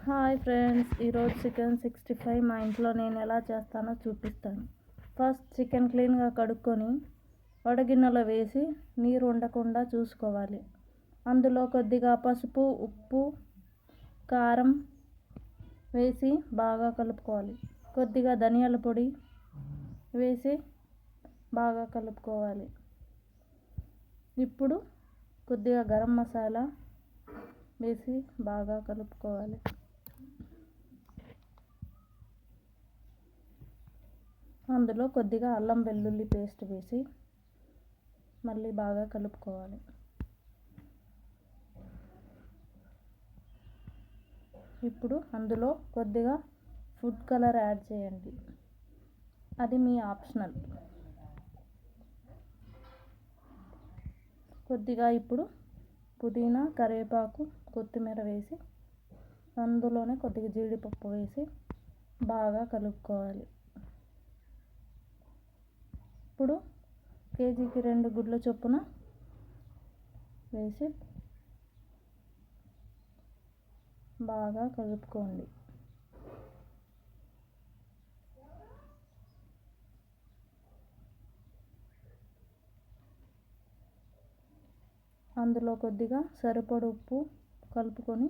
Hi friends, ఈరోజు chicken 65 మా ఇంట్లో నేను ఎలా చేస్తానో చూపిస్తాను. ఫస్ట్ చికెన్ క్లీన్గా కడుక్కొని వడగిన్నెలో వేసి నీరు ఉండకుండా చూసుకోవాలి. అందులో కొద్దిగా పసుపు, ఉప్పు, కారం వేసి బాగా కలుపుకోవాలి. కొద్దిగా ధనియాల పొడి వేసి బాగా కలుపుకోవాలి. ఇప్పుడు కొద్దిగా గరం మసాలా వేసి బాగా కలుపుకోవాలి. అందులో కొద్దిగా అల్లం వెల్లుల్లి పేస్ట్ వేసి మళ్ళీ బాగా కలుపుకోవాలి. ఇప్పుడు అందులో కొద్దిగా ఫుడ్ కలర్ యాడ్ చేయండి, అది మీ ఆప్షనల్. కొద్దిగా ఇప్పుడు పుదీనా, కరివేపాకు, కొత్తిమీర వేసి అందులోనే కొద్దిగా జీడిపప్పు వేసి బాగా కలుపుకోవాలి. ఇప్పుడు కేజీకి 2 గుడ్ల చొప్పున వేసి బాగా కలుపుకోండి. అందులో కొద్దిగా సరిపడ ఉప్పు కలుపుకొని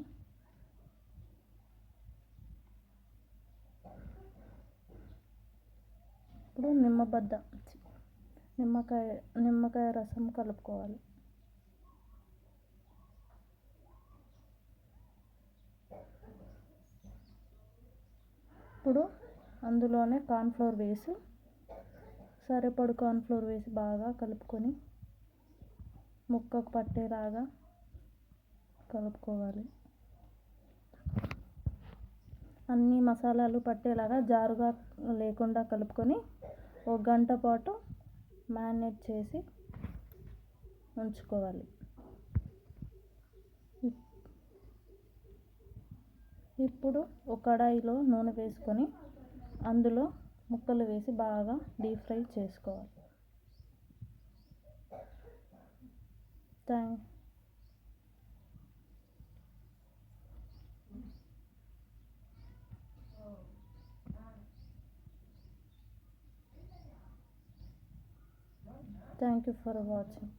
ఇప్పుడు నిమ్మకాయ రసం కలుపుకోవాలి. ఇప్పుడు అందులోనే కార్న్ఫ్లోర్ వేసి సరిపడు కార్న్ఫ్లోర్ వేసి బాగా కలుపుకొని ముక్కకు పట్టేలాగా కలుపుకోవాలి. అన్ని మసాలాలు పట్టేలాగా జారుగా లేకుండా కలుపుకొని 1 గంట పాటు మ్యారినేట్ చేసి ఉంచుకోవాలి. ఇప్పుడు ఒక కడాయిలో నూనె వేసుకొని అందులో ముక్కలు వేసి బాగా డీప్ ఫ్రై చేసుకోవాలి. Thank you for watching.